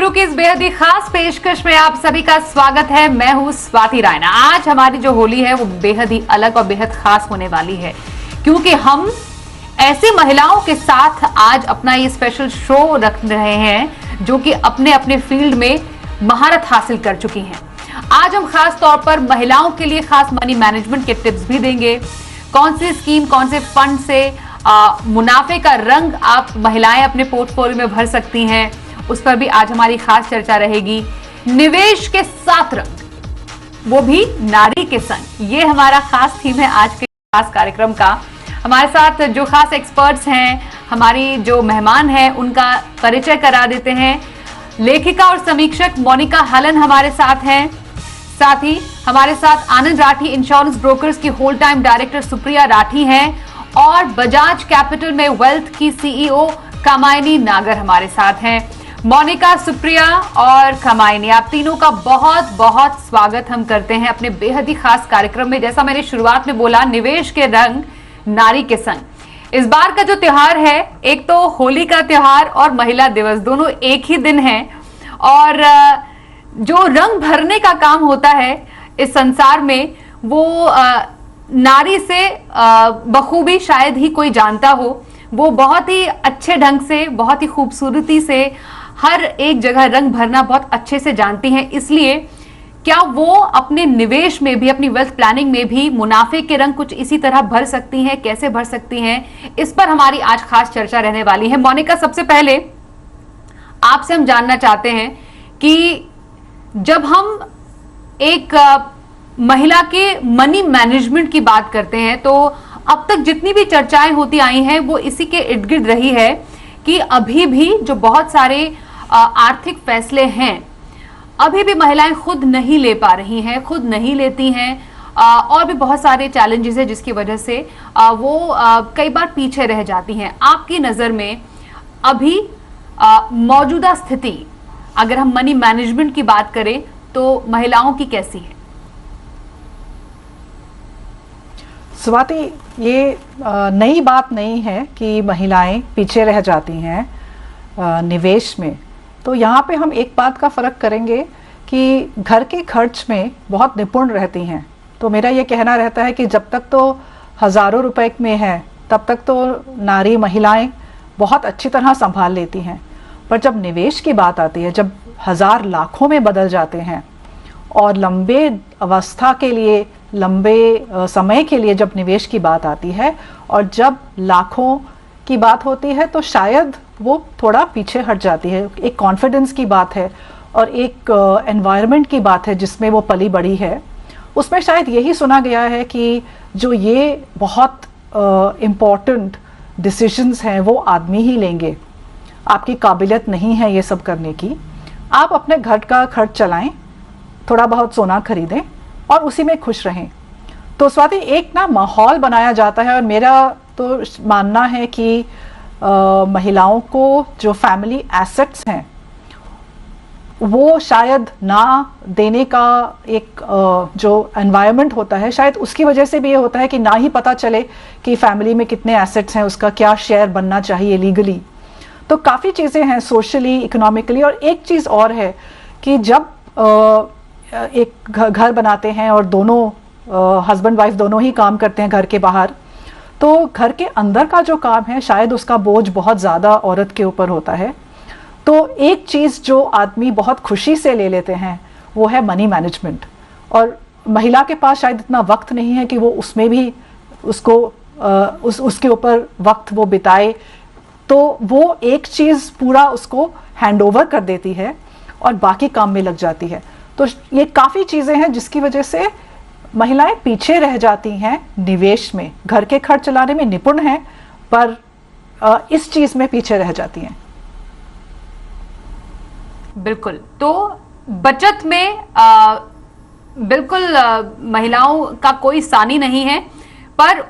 गुरु की इस बेहद ही खास पेशकश में आप सभी का स्वागत है। मैं हूं स्वाति रायना। आज हमारी जो होली है वो बेहद ही अलग और बेहद खास होने वाली है, क्योंकि हम ऐसी महिलाओं के साथ आज अपना ये स्पेशल शो रख रहे हैं जो कि अपने अपने फील्ड में महारत हासिल कर चुकी हैं। आज हम खास तौर पर महिलाओं के लिए खास मनी मैनेजमेंट के टिप्स भी देंगे। कौन सी स्कीम, कौन से फंड से मुनाफे का रंग आप महिलाएं अपने पोर्टफोलियो में भर सकती हैं, उस पर भी आज हमारी खास चर्चा रहेगी। निवेश के 7 रंग, वो भी नारी के संग, ये हमारा खास थीम है आज के खास कार्यक्रम का। हमारे साथ जो खास एक्सपर्ट्स हैं, हमारी जो मेहमान हैं, उनका परिचय करा देते हैं। लेखिका और समीक्षक मोनिका हलन हमारे साथ हैं। साथ ही हमारे साथ आनंद राठी इंश्योरेंस ब्रोकर्स की whole time director Supriya Rathi हैं और बजाज कैपिटल में वेल्थ की सीईओ कामायनी नागर हमारे साथ हैं। मोनिका, सुप्रिया और कामायनी, आप तीनों का बहुत बहुत स्वागत हम करते हैं अपने बेहद ही खास कार्यक्रम में। जैसा मैंने शुरुआत में बोला, निवेश के रंग नारी के संग। इस बार का जो त्योहार है, एक तो होली का त्योहार और महिला दिवस, दोनों एक ही दिन है। और जो रंग भरने का काम होता है इस संसार में, वो नारी से बखूबी शायद ही कोई जानता हो। वो बहुत ही अच्छे ढंग से, बहुत ही खूबसूरती से हर एक जगह रंग भरना बहुत अच्छे से जानती हैं। इसलिए क्या वो अपने निवेश में भी, अपनी वेल्थ प्लानिंग में भी मुनाफे के रंग कुछ इसी तरह भर सकती हैं? कैसे भर सकती हैं, इस पर हमारी आज खास चर्चा रहने वाली है। मोनिका, सबसे पहले आपसे हम जानना चाहते हैं कि जब हम एक महिला के मनी मैनेजमेंट की बात करते हैं, तो अब तक जितनी भी चर्चाएं होती आई हैं वो इसी के इर्द गिर्द रही है कि अभी भी जो बहुत सारे आर्थिक फैसले हैं, अभी भी महिलाएं खुद नहीं ले पा रही हैं, खुद नहीं लेती हैं। और भी बहुत सारे चैलेंजेस हैं जिसकी वजह से वो कई बार पीछे रह जाती हैं। आपकी नज़र में अभी मौजूदा स्थिति, अगर हम मनी मैनेजमेंट की बात करें, तो महिलाओं की कैसी है? स्वाति, ये नई बात नहीं है कि महिलाएं पीछे रह जाती हैं निवेश में। तो यहाँ पे हम एक बात का फ़र्क करेंगे कि घर के खर्च में बहुत निपुण रहती हैं। तो मेरा ये कहना रहता है कि जब तक तो हज़ारों रुपए में है, तब तक तो नारी, महिलाएं बहुत अच्छी तरह संभाल लेती हैं। पर जब निवेश की बात आती है, जब हज़ार लाखों में बदल जाते हैं और लंबे अवस्था के लिए, लंबे समय के लिए जब निवेश की बात आती है और जब लाखों की बात होती है, तो शायद वो थोड़ा पीछे हट जाती है। एक कॉन्फिडेंस की बात है और एक एनवायरनमेंट की बात है जिसमें वो पली बड़ी है। उसमें शायद यही सुना गया है कि जो ये बहुत इम्पॉर्टेंट डिसीजंस हैं वो आदमी ही लेंगे, आपकी काबिलियत नहीं है ये सब करने की। आप अपने घर का खर्च चलाएं, थोड़ा बहुत सोना खरीदें और उसी में खुश रहें। तो स्वाति, एक ना माहौल बनाया जाता है और मेरा तो मानना है कि महिलाओं को जो फैमिली एसेट्स हैं वो शायद ना देने का एक जो एनवायरनमेंट होता है, शायद उसकी वजह से भी ये होता है कि ना ही पता चले कि फैमिली में कितने एसेट्स हैं, उसका क्या शेयर बनना चाहिए लीगली। तो काफ़ी चीज़ें हैं सोशली, इकोनॉमिकली। और एक चीज़ और है कि जब एक घर बनाते हैं और दोनों हस्बैंड वाइफ दोनों ही काम करते हैं घर के बाहर, तो घर के अंदर का जो काम है शायद उसका बोझ बहुत ज़्यादा औरत के ऊपर होता है। तो एक चीज़ जो आदमी बहुत खुशी से ले लेते हैं वो है मनी मैनेजमेंट। और महिला के पास शायद इतना वक्त नहीं है कि वो उसमें भी उसको उसके ऊपर वक्त वो बिताए, तो वो एक चीज़ पूरा उसको हैंड ओवर कर देती है और बाकी काम में लग जाती है। तो ये काफ़ी चीज़ें हैं जिसकी वजह से महिलाएं पीछे रह जाती हैं निवेश में। घर के खर्च चलाने में निपुण हैं, पर इस चीज़ में पीछे रह जाती हैं। बिल्कुल। तो बचत में बिल्कुल महिलाओं का कोई सानी नहीं है, पर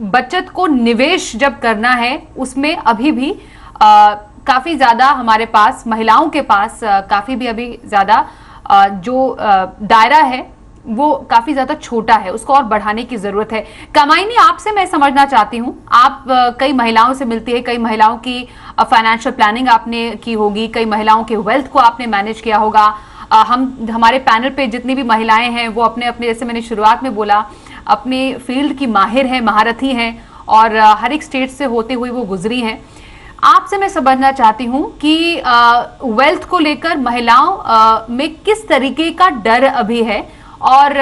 बचत को निवेश जब करना है, उसमें अभी भी काफ़ी ज़्यादा हमारे पास, महिलाओं के पास काफ़ी भी अभी ज़्यादा जो दायरा है वो काफी ज्यादा छोटा है, उसको और बढ़ाने की जरूरत है। कामायनी, आपसे मैं समझना चाहती हूँ, आप कई महिलाओं से मिलती है, कई महिलाओं की फाइनेंशियल प्लानिंग आपने की होगी, कई महिलाओं के वेल्थ को आपने मैनेज किया होगा। हमारे पैनल पे जितनी भी महिलाएं हैं वो अपने अपने, जैसे मैंने शुरुआत में बोला, अपने फील्ड की माहिर हैं, महारथी हैं, और हर एक स्टेट से होते हुए वो गुजरी हैं। आपसे मैं समझना चाहती हूँ कि वेल्थ को लेकर महिलाओं में किस तरीके का डर अभी है, और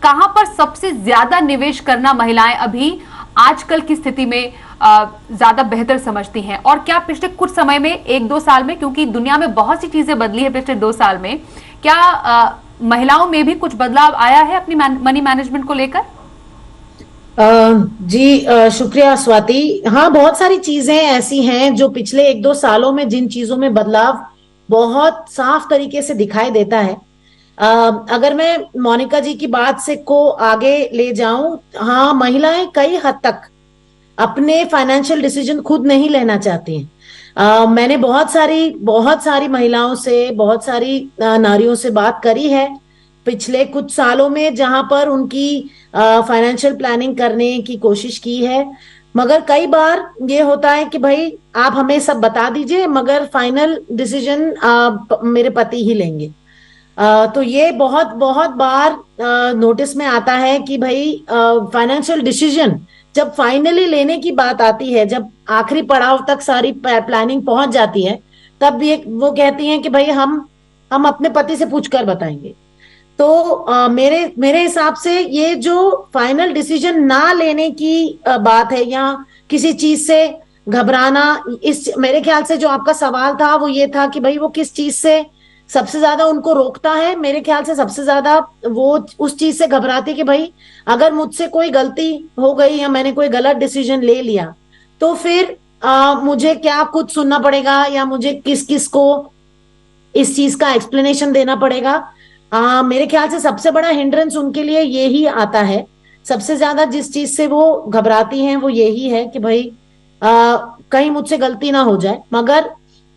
कहां पर सबसे ज्यादा निवेश करना महिलाएं अभी आजकल की स्थिति में ज्यादा बेहतर समझती हैं, और क्या पिछले कुछ समय में, 1-2 साल में, क्योंकि दुनिया में बहुत सी चीजें बदली है पिछले 2 साल में, क्या महिलाओं में भी कुछ बदलाव आया है अपनी मनी मैनेजमेंट को लेकर? जी शुक्रिया स्वाति। हाँ, बहुत सारी चीजें ऐसी हैं जो पिछले 1-2 सालों में, जिन चीजों में बदलाव बहुत साफ तरीके से दिखाई देता है। अगर मैं मोनिका जी की बात से को आगे ले जाऊं, हाँ, महिलाएं कई हद तक अपने फाइनेंशियल डिसीजन खुद नहीं लेना चाहती हैं। मैंने बहुत सारी महिलाओं से, बहुत सारी नारियों से बात करी है पिछले कुछ सालों में, जहां पर उनकी फाइनेंशियल प्लानिंग करने की कोशिश की है। मगर कई बार ये होता है कि भाई आप हमें सब बता दीजिए, मगर फाइनल डिसीजन मेरे पति ही लेंगे। तो ये बहुत बहुत बार नोटिस में आता है कि भाई फाइनेंशियल डिसीजन जब फाइनली लेने की बात आती है, जब आखिरी पड़ाव तक सारी प्लानिंग पहुंच जाती है, तब ये वो कहती हैं कि भाई हम अपने पति से पूछकर बताएंगे। तो मेरे हिसाब से ये जो फाइनल डिसीजन ना लेने की बात है, या किसी चीज से घबराना, इस मेरे ख्याल से जो आपका सवाल था वो ये था कि भाई वो किस चीज से सबसे ज्यादा उनको रोकता है। मेरे ख्याल से सबसे ज्यादा वो उस चीज से घबराती कि भाई अगर मुझसे कोई गलती हो गई या मैंने कोई गलत डिसीजन ले लिया, तो फिर मुझे क्या कुछ सुनना पड़ेगा, या मुझे किस किस को इस चीज का एक्सप्लेनेशन देना पड़ेगा। मेरे ख्याल से सबसे बड़ा हिंड्रेंस उनके लिए यही आता है। सबसे ज्यादा जिस चीज से वो घबराती हैं वो यही है कि भाई कहीं मुझसे गलती ना हो जाए। मगर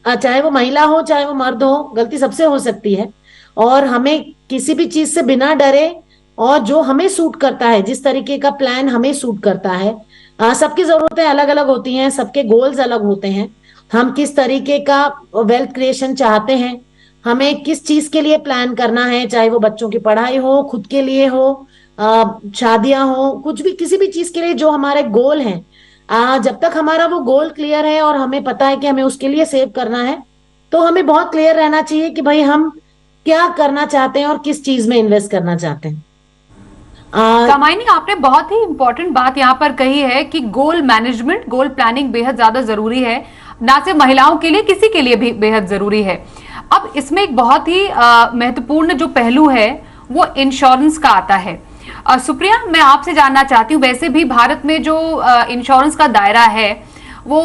चाहे वो महिला हो चाहे वो मर्द हो, गलती सबसे हो सकती है, और हमें किसी भी चीज से बिना डरे, और जो हमें सूट करता है, जिस तरीके का प्लान हमें सूट करता है, सबकी जरूरतें अलग अलग होती हैं, सबके गोल्स अलग होते हैं। हम किस तरीके का वेल्थ क्रिएशन चाहते हैं, हमें किस चीज के लिए प्लान करना है, चाहे वो बच्चों की पढ़ाई हो, खुद के लिए हो, शादियां हो, कुछ भी, किसी भी चीज के लिए जो हमारे गोल हैं, जब तक हमारा वो गोल क्लियर है और हमें पता है कि हमें उसके लिए सेव करना है, तो हमें बहुत क्लियर रहना चाहिए कि भाई हम क्या करना चाहते हैं और किस चीज में इन्वेस्ट करना चाहते हैं। कामायनी, आपने बहुत ही इंपॉर्टेंट बात यहाँ पर कही है कि गोल मैनेजमेंट, गोल प्लानिंग बेहद ज्यादा जरूरी है, ना सिर्फ महिलाओं के लिए, किसी के लिए भी बेहद जरूरी है। अब इसमें एक बहुत ही महत्वपूर्ण जो पहलू है वो इंश्योरेंस का आता है। सुप्रिया, मैं आपसे जानना चाहती हूँ, वैसे भी भारत में जो इंश्योरेंस का दायरा है वो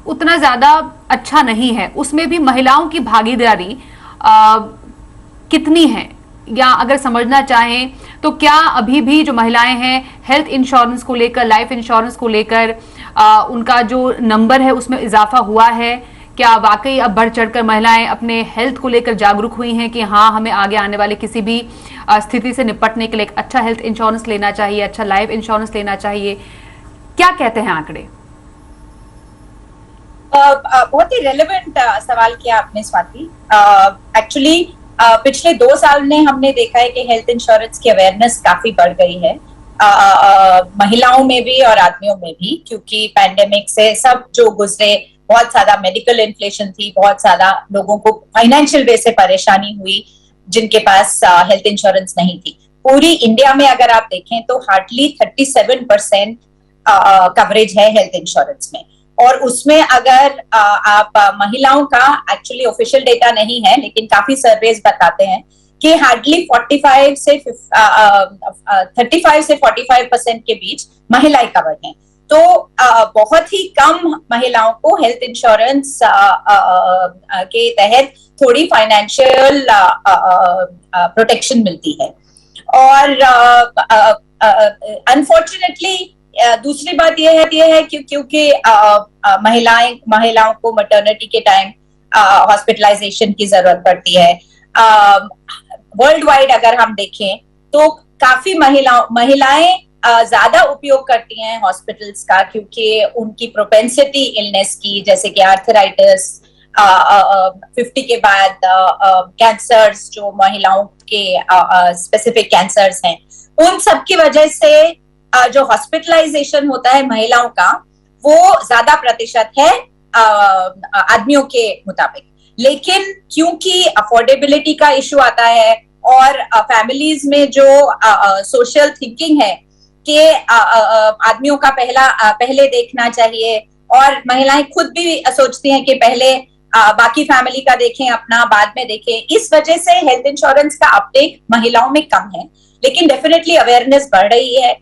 उतना ज्यादा अच्छा नहीं है, उसमें भी महिलाओं की भागीदारी कितनी है, या अगर समझना चाहें तो क्या अभी भी जो महिलाएं हैं हेल्थ इंश्योरेंस को लेकर, लाइफ इंश्योरेंस को लेकर उनका जो नंबर है उसमें इजाफा हुआ है? क्या वाकई अब बढ़ चढ़कर महिलाएं अपने हेल्थ को लेकर जागरूक हुई हैं कि हाँ, हमें आगे आने वाले किसी भी स्थिति से निपटने के लिए एक अच्छा हेल्थ इंश्योरेंस लेना चाहिए, अच्छा लाइफ इंश्योरेंस लेना चाहिए? क्या कहते हैं आंकड़े? बहुत ही रेलेवेंट सवाल किया आपने स्वाति। एक्चुअली पिछले 2 साल में हमने देखा है कि हेल्थ इंश्योरेंस की अवेयरनेस काफी बढ़ गई है, महिलाओं में भी और आदमियों में भी, क्योंकि पैंडेमिक से सब जो गुजरे, बहुत ज्यादा मेडिकल इन्फ्लेशन थी, बहुत ज्यादा लोगों को फाइनेंशियल वे से परेशानी हुई जिनके पास हेल्थ इंश्योरेंस नहीं थी। पूरी इंडिया में अगर आप देखें तो हार्डली 37% कवरेज है हेल्थ इंश्योरेंस में, और उसमें अगर आप महिलाओं का, एक्चुअली ऑफिशियल डेटा नहीं है लेकिन काफी सर्वेज बताते हैं कि हार्डली 35 से 45% के बीच महिलाएं कवर हैं। तो बहुत ही कम महिलाओं को हेल्थ इंश्योरेंस के तहत थोड़ी फाइनेंशियल प्रोटेक्शन मिलती है। और अनफॉर्चुनेटली दूसरी बात यह है कि क्योंकि महिलाओं को मैटरनिटी के टाइम हॉस्पिटलाइजेशन की जरूरत पड़ती है। वर्ल्ड वाइड अगर हम देखें तो काफी महिलाएं ज्यादा उपयोग करती हैं हॉस्पिटल्स का, क्योंकि उनकी प्रोपेंसिटी इलनेस की, जैसे कि आर्थराइटिस, 50 के बाद कैंसर्स, जो महिलाओं के स्पेसिफिक कैंसर्स हैं, उन सब की वजह से जो हॉस्पिटलाइजेशन होता है महिलाओं का, वो ज्यादा प्रतिशत है आदमियों के मुताबिक। लेकिन क्योंकि अफोर्डेबिलिटी का इशू आता है और फैमिलीज में जो सोशल थिंकिंग है कि आदमियों का पहले देखना चाहिए, और महिलाएं खुद भी सोचती हैं कि पहले बाकी फैमिली का देखें, अपना बाद में देखें, इस वजह से हेल्थ इंश्योरेंस का अपटेक महिलाओं में कम है। लेकिन डेफिनेटली अवेयरनेस बढ़ रही है।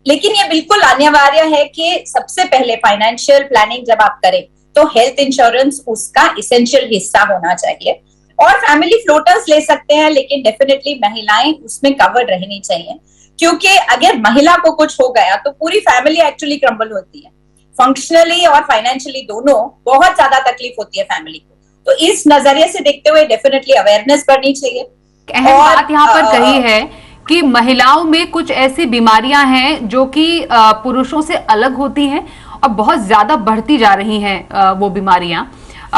लेकिन ये बिल्कुल अनिवार्य है कि सबसे पहले फाइनेंशियल प्लानिंग जब आप करें तो हेल्थ इंश्योरेंस उसका इसेंशियल हिस्सा होना चाहिए। और फैमिली फ्लोटर्स ले सकते हैं, लेकिन डेफिनेटली महिलाएं उसमें कवर रहनी चाहिए, क्योंकि अगर महिला को कुछ हो गया तो पूरी फैमिली एक्चुअली क्रम्बल होती है। फंक्शनली और फाइनेंशियली दोनों बहुत ज्यादा तकलीफ होती है फैमिली को। तो इस नजरिए से देखते हुए डेफिनेटली अवेयरनेस बढ़नी चाहिए। अहम बात यहाँ पर कही है कि महिलाओं में कुछ ऐसी बीमारियां हैं जो कि पुरुषों से अलग होती हैं और बहुत ज्यादा बढ़ती जा रही हैं। वो बीमारियां,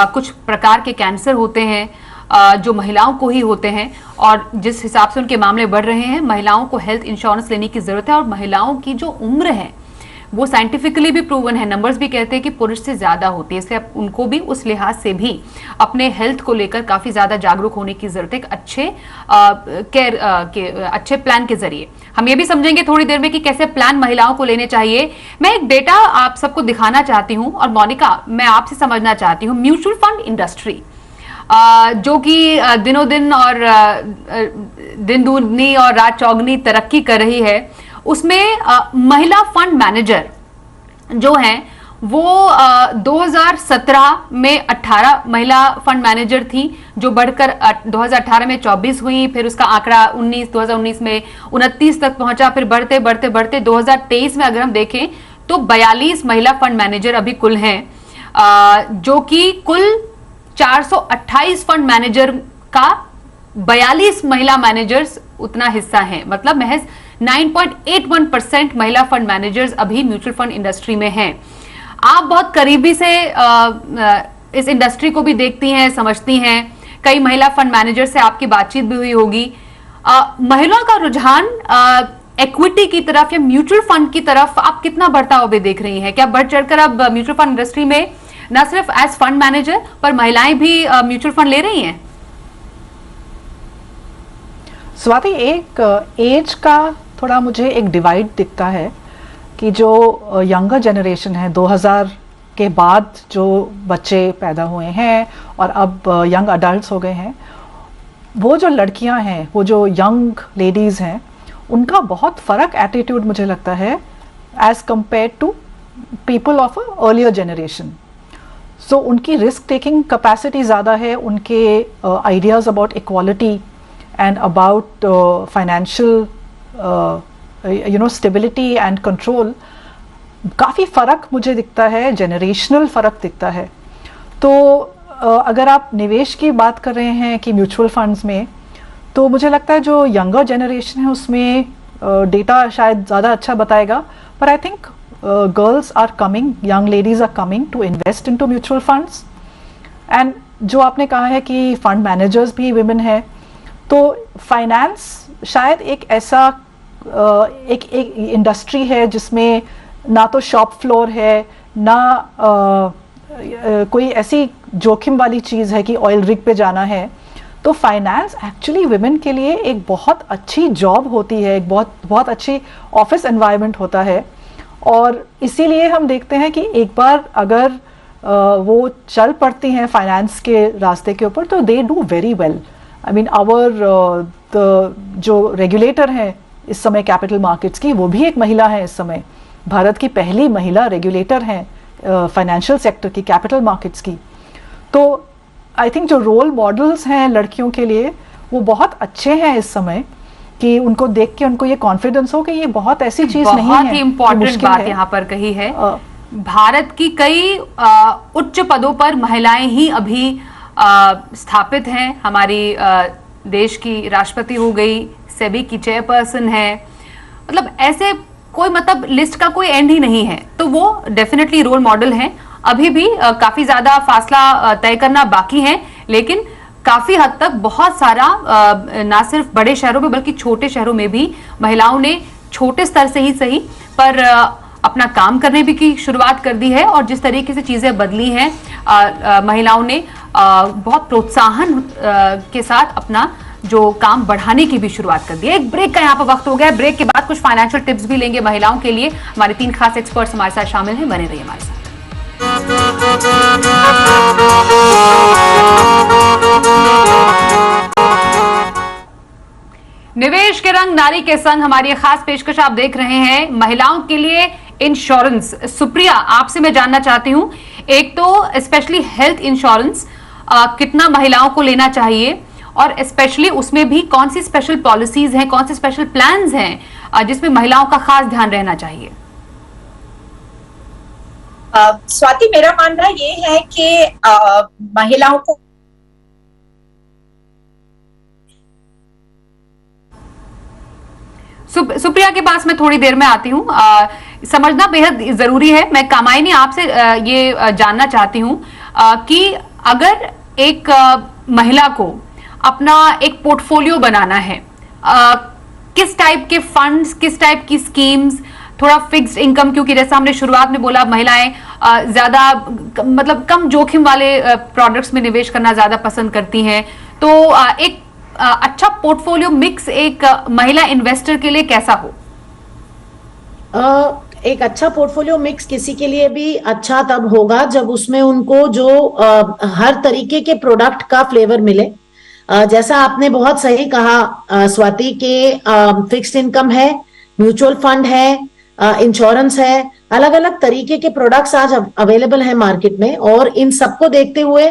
कुछ प्रकार के कैंसर होते हैं जो महिलाओं को ही होते हैं, और जिस हिसाब से उनके मामले बढ़ रहे हैं, महिलाओं को हेल्थ इंश्योरेंस लेने की जरूरत है। और महिलाओं की जो उम्र है वो साइंटिफिकली भी प्रूवन है, नंबर्स भी कहते हैं कि पुरुष से ज्यादा होती है, इसलिए उनको भी उस लिहाज से भी अपने हेल्थ को लेकर काफी ज्यादा जागरूक होने की जरूरत है। एक अच्छे केयर के अच्छे प्लान के जरिए हम ये भी समझेंगे थोड़ी देर में कि कैसे प्लान महिलाओं को लेने चाहिए। मैं एक डेटा आप सबको दिखाना चाहती हूँ, और मोनिका, मैं आपसे समझना चाहती हूँ म्यूचुअल फंड इंडस्ट्री जो कि दिनों दिन और दिन दूनी और रात चौगनी तरक्की कर रही है, उसमें महिला फंड मैनेजर जो हैं वो 2017 में 18 महिला फंड मैनेजर थी, जो बढ़कर 2018 में 24 हुई, फिर उसका आंकड़ा 2019 में 29 तक पहुंचा, फिर बढ़ते बढ़ते बढ़ते 2023 में अगर हम देखें तो 42 महिला फंड मैनेजर अभी कुल हैं, जो कि कुल 428 फंड मैनेजर का 42 महिला मैनेजर्स उतना हिस्सा है। मतलब महज 9.81% महिला फंड मैनेजर्स अभी म्यूचुअल फंड इंडस्ट्री में हैं। आप बहुत करीबी से इस इंडस्ट्री को भी देखती हैं, समझती हैं, कई महिला फंड मैनेजर से आपकी बातचीत भी हुई होगी। महिलाओं का रुझान इक्विटी की तरफ या म्यूचुअल फंड की तरफ आप कितना बढ़ता हुआ देख रही हैं? क्या बढ़ चढ़कर अब म्यूचुअल फंड इंडस्ट्री में न सिर्फ एज फंड मैनेजर पर महिलाएं भी म्यूचुअल फंड ले रही हैं? स्वाति, एक एज का थोड़ा मुझे एक डिवाइड दिखता है कि जो यंगर जनरेशन है, 2000 के बाद जो बच्चे पैदा हुए हैं और अब यंग अडल्ट्स हो गए हैं, वो जो लड़कियां हैं, वो जो यंग लेडीज़ हैं, उनका बहुत फ़र्क एटीट्यूड मुझे लगता है as compare to people of a earlier generation. So उनकी रिस्क टेकिंग कैपेसिटी ज़्यादा है, उनके ideas about equality and about financial stability and control, काफ़ी फ़र्क मुझे दिखता है, जनरेशनल फ़र्क दिखता है। तो अगर आप निवेश की बात कर रहे हैं कि म्यूचुअल फंड्स में, तो मुझे लगता है जो यंगर जनरेशन है उसमें डेटा शायद ज़्यादा अच्छा बताएगा, पर I think girls are coming, young ladies are coming to invest into mutual funds. And जो आपने कहा है कि फंड मैनेजर्स भी विमेन है, तो फाइनेंस शायद एक ऐसा एक इंडस्ट्री है जिसमें ना तो शॉप फ्लोर है, ना कोई ऐसी जोखिम वाली चीज़ है कि ऑयल रिग पे जाना है। तो फाइनेंस एक्चुअली विमेन के लिए एक बहुत अच्छी जॉब होती है, एक बहुत अच्छी ऑफिस एनवायरनमेंट होता है। और इसीलिए हम देखते हैं कि एक बार अगर वो चल पड़ती हैं फाइनेंस के रास्ते के ऊपर, तो they do very well. I mean our जो रेगुलेटर हैं इस समय कैपिटल मार्केट्स की, वो भी एक महिला है। इस समय भारत की पहली महिला रेगुलेटर हैं फाइनेंशियल सेक्टर की, कैपिटल मार्केट्स की। तो आई थिंक जो रोल मॉडल्स हैं लड़कियों के लिए वो बहुत अच्छे हैं इस समय, कि उनको देख के उनको ये कॉन्फिडेंस हो कि ये बहुत ऐसी चीज़ नहीं है। बहुत ही इम्पोर्टेंट बात यहाँ पर कही है। भारत की कई उच्च पदों पर महिलाएं ही अभी स्थापित हैं। हमारी देश की राष्ट्रपति हो गई, सेबी की चेयरपर्सन है, मतलब ऐसे कोई मतलब लिस्ट का कोई एंड ही नहीं है। तो वो डेफिनेटली रोल मॉडल हैं। अभी भी काफी ज्यादा फासला तय करना बाकी है, लेकिन काफी हद तक बहुत सारा ना सिर्फ बड़े शहरों में बल्कि छोटे शहरों में भी महिलाओं ने छोटे स्तर से ही सही पर अपना काम करने भी की शुरुआत कर दी है। और जिस तरीके से चीजें बदली हैं, महिलाओं ने बहुत प्रोत्साहन के साथ अपना जो काम बढ़ाने की भी शुरुआत कर दी है। एक ब्रेक का यहाँ पर वक्त हो गया। ब्रेक के बाद कुछ फाइनेंशियल टिप्स भी लेंगे महिलाओं के लिए। हमारे 3 खास एक्सपर्ट्स हमारे साथ शामिल हैं, बने रहिए हमारे साथ। निवेश के रंग नारी के संग हमारी खास पेशकश आप देख रहे हैं, महिलाओं के लिए इंश्योरेंस। सुप्रिया, आपसे मैं जानना चाहती हूं, एक तो स्पेशली हेल्थ इंश्योरेंस कितना महिलाओं को लेना चाहिए, और स्पेशली उसमें भी कौन सी स्पेशल पॉलिसीज हैं, कौन से स्पेशल प्लान्स हैं जिसमें महिलाओं का खास ध्यान रहना चाहिए? स्वाति, मेरा मानना ये है कि महिलाओं को सुप्रिया के पास मैं थोड़ी देर में आती हूँ। समझना बेहद जरूरी है। मैं कामायनी आपसे ये जानना चाहती हूँ कि अगर एक महिला को अपना एक पोर्टफोलियो बनाना है, किस टाइप के फंड्स, किस टाइप की स्कीम्स, थोड़ा फिक्स्ड इनकम, क्योंकि जैसा हमने शुरुआत में बोला महिलाएं ज्यादा मतलब कम जोखिम वाले प्रोडक्ट्स में निवेश करना ज्यादा पसंद करती हैं, तो एक अच्छा पोर्टफोलियो मिक्स एक महिला इन्वेस्टर के लिए कैसा हो? एक अच्छा पोर्टफोलियो मिक्स किसी के लिए भी अच्छा तब होगा जब उसमें उनको जो हर तरीके के प्रोडक्ट का फ्लेवर मिले। जैसा आपने बहुत सही कहा स्वाति के फिक्स्ड इनकम है, म्यूचुअल फंड है, इंश्योरेंस है, अलग अलग तरीके के प्रोडक्ट्स आज अवेलेबल है मार्केट में, और इन सबको देखते हुए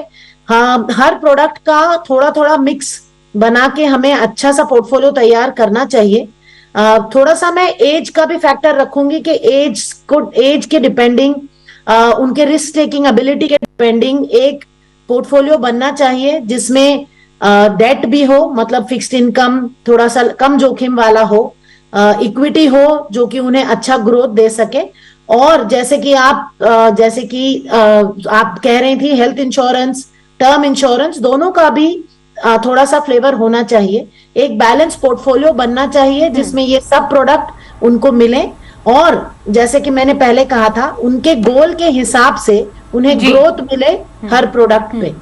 हर प्रोडक्ट का थोड़ा थोड़ा मिक्स बना के हमें अच्छा सा पोर्टफोलियो तैयार करना चाहिए। थोड़ा सा मैं एज का भी फैक्टर रखूंगी कि एज के डिपेंडिंग, उनके रिस्क टेकिंग एबिलिटी के डिपेंडिंग एक पोर्टफोलियो बनना चाहिए जिसमें डेट भी हो, मतलब फिक्स्ड इनकम थोड़ा सा कम जोखिम वाला हो, इक्विटी हो जो कि उन्हें अच्छा ग्रोथ दे सके, और जैसे कि आप कह रही थी हेल्थ इंश्योरेंस, टर्म इंश्योरेंस, दोनों का भी थोड़ा सा फ्लेवर होना चाहिए। एक बैलेंस पोर्टफोलियो बनना चाहिए जिसमें ये सब प्रोडक्ट उनको मिले, और जैसे कि मैंने पहले कहा था उनके गोल के हिसाब से उन्हें ग्रोथ मिले हर प्रोडक्ट पे,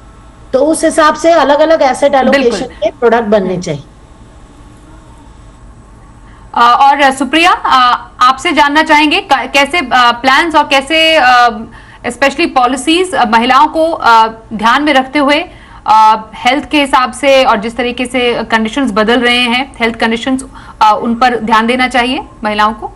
तो उस हिसाब से अलग अलग एसेट एलोकेशन के प्रोडक्ट बनने चाहिए। और सुप्रिया, आपसे जानना चाहेंगे कैसे प्लान्स और कैसे स्पेशली पॉलिसीज महिलाओं को ध्यान में रखते हुए हेल्थ के हिसाब से और जिस तरीके से कंडीशंस बदल रहे हैं, हेल्थ कंडीशंस, उन पर ध्यान देना चाहिए महिलाओं को?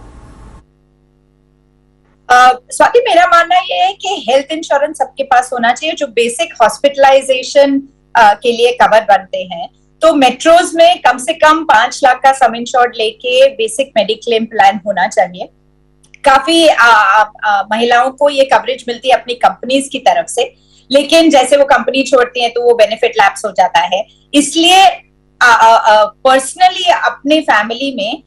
स्वाति, मेरा मानना ये है कि हेल्थ इंश्योरेंस सबके पास होना चाहिए जो बेसिक हॉस्पिटलाइजेशन के लिए कवर बनते हैं। तो मेट्रोज में कम से कम 5 लाख का सम इंश्योर्ड लेके बेसिक मेडिक्लेम प्लान होना चाहिए। काफी महिलाओं को ये कवरेज मिलती है अपनी कंपनीज की तरफ से, लेकिन जैसे वो कंपनी छोड़ती हैं तो वो बेनिफिट लैप्स हो जाता है। इसलिए पर्सनली अपने फैमिली में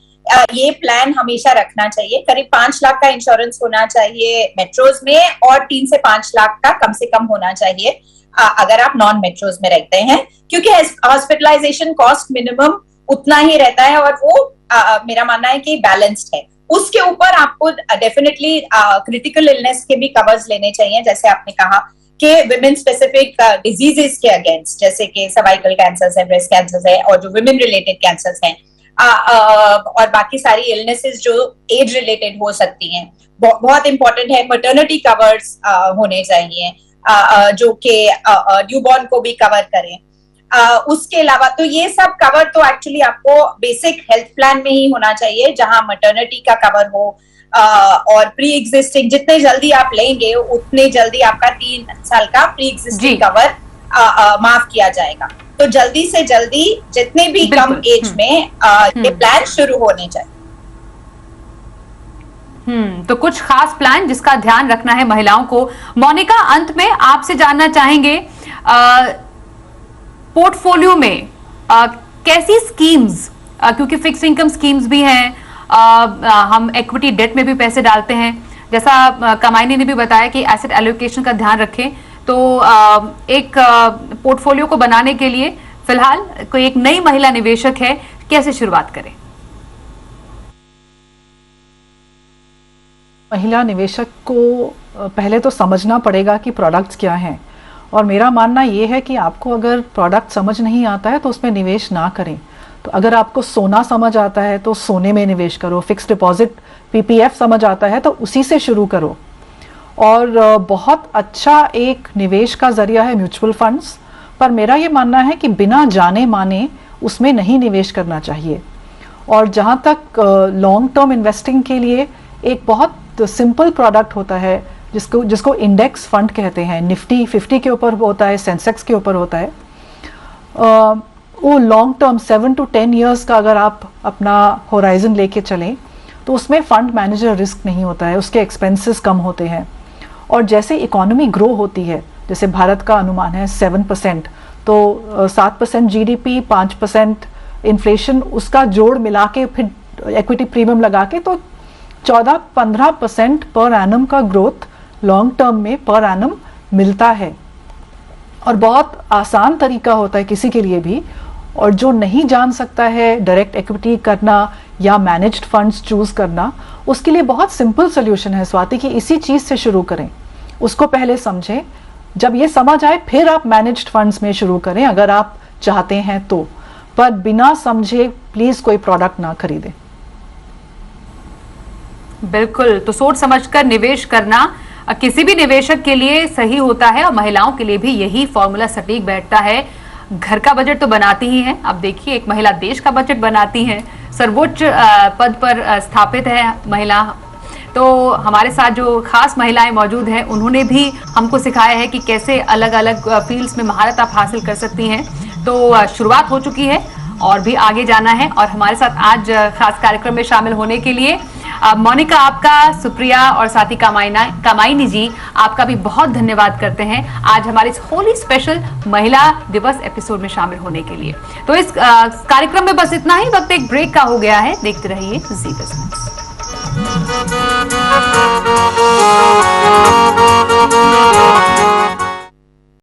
ये प्लान हमेशा रखना चाहिए। करीब 5 लाख का इंश्योरेंस होना चाहिए मेट्रोज में, और 3 से 5 लाख का कम से कम होना चाहिए अगर आप नॉन मेट्रोज में रहते हैं, क्योंकि हॉस्पिटलाइजेशन कॉस्ट मिनिमम उतना ही रहता है, और वो मेरा मानना है कि बैलेंस्ड है। उसके ऊपर आपको डेफिनेटली क्रिटिकल इलनेस के भी कवर्स लेने चाहिए, जैसे आपने कहा कि विमेन स्पेसिफिक डिजीजेस के अगेंस्ट, जैसे कि सर्वाइकल कैंसर्स है, ब्रेस्ट कैंसर्स है, और जो विमेन रिलेटेड कैंसर्स हैं, और बाकी सारी इलनेसेस जो एज रिलेटेड हो सकती हैं। बहुत इंपॉर्टेंट है मैटरनिटी कवर्स होने चाहिए जो कि न्यूबॉर्न को भी कवर करें। उसके अलावा तो ये सब कवर तो एक्चुअली आपको बेसिक हेल्थ प्लान में ही होना चाहिए, जहां मैटरनिटी का कवर हो, और प्री एग्जिस्टिंग जितने जल्दी आप लेंगे उतने जल्दी आपका 3 साल का प्री एग्जिस्टिंग कवर माफ किया जाएगा। तो जल्दी से जल्दी जितने भी कम एज में ये प्लान शुरू होने चाहिए। तो कुछ खास प्लान जिसका ध्यान रखना है महिलाओं को। मोनिका, अंत में आपसे जानना चाहेंगे पोर्टफोलियो में कैसी स्कीम्स क्योंकि फिक्स इनकम स्कीम्स भी हैं, हम इक्विटी डेट में भी पैसे डालते हैं। जैसा कमाइनी ने भी बताया कि एसेट एलोकेशन का ध्यान रखें, तो एक पोर्टफोलियो को बनाने के लिए फिलहाल कोई एक नई महिला निवेशक है, कैसे शुरुआत करें? महिला निवेशक को पहले तो समझना पड़ेगा कि प्रोडक्ट्स क्या हैं, और मेरा मानना ये है कि आपको अगर प्रोडक्ट समझ नहीं आता है तो उसमें निवेश ना करें। तो अगर आपको सोना समझ आता है तो सोने में निवेश करो, फिक्स डिपॉजिट पीपीएफ समझ आता है तो उसी से शुरू करो। और बहुत अच्छा एक निवेश का जरिया है म्यूचुअल फंड्स, पर मेरा ये मानना है कि बिना जाने माने उसमें नहीं निवेश करना चाहिए। और जहाँ तक लॉन्ग टर्म इन्वेस्टिंग के लिए एक बहुत सिंपल प्रोडक्ट होता है जिसको इंडेक्स फंड कहते हैं, निफ्टी 50 के ऊपर होता है, सेंसेक्स के ऊपर होता है। वो लॉन्ग टर्म 7 to 10 ईयर्स का अगर आप अपना होराइजन लेके चलें तो उसमें फंड मैनेजर रिस्क नहीं होता है, उसके एक्सपेंसेस कम होते हैं। और जैसे इकोनॉमी ग्रो होती है, जैसे भारत का अनुमान है 7%, तो 7% जीडीपी, 5% इन्फ्लेशन, उसका जोड़ मिला के फिर इक्विटी प्रीमियम लगा के तो 14-15% पर एनम का ग्रोथ लॉन्ग टर्म में पर एनम मिलता है। और बहुत आसान तरीका होता है किसी के लिए भी, और जो नहीं जान सकता है डायरेक्ट इक्विटी करना या मैनेज्ड फंड्स चूज करना, उसके लिए बहुत सिंपल सोल्यूशन है स्वाति, कि इसी चीज से शुरू करें, उसको पहले समझें, जब ये समझ आए फिर आप मैनेज्ड फंड्स में शुरू करें अगर आप चाहते हैं तो, पर बिना समझे प्लीज कोई प्रोडक्ट ना खरीदें। बिल्कुल, तो सोच समझकर निवेश करना किसी भी निवेशक के लिए सही होता है, और महिलाओं के लिए भी यही फॉर्मूला सटीक बैठता है। घर का बजट तो बनाती ही है, अब देखिए एक महिला देश का बजट बनाती है, सर्वोच्च पद पर स्थापित है महिला। तो हमारे साथ जो खास महिलाएं मौजूद हैं, उन्होंने भी हमको सिखाया है कि कैसे अलग अलग फील्ड्स में महारत आप हासिल कर सकती हैं। तो शुरुआत हो चुकी है और भी आगे जाना है। और हमारे साथ आज खास कार्यक्रम में शामिल होने के लिए मोनिका आपका, सुप्रिया और साथी कमाइनी जी आपका भी बहुत धन्यवाद करते हैं आज हमारे इस होली स्पेशल महिला दिवस एपिसोड में शामिल होने के लिए। तो इस कार्यक्रम में बस इतना ही, वक्त एक ब्रेक का हो गया है। देखते रहिए जी बिजनेस।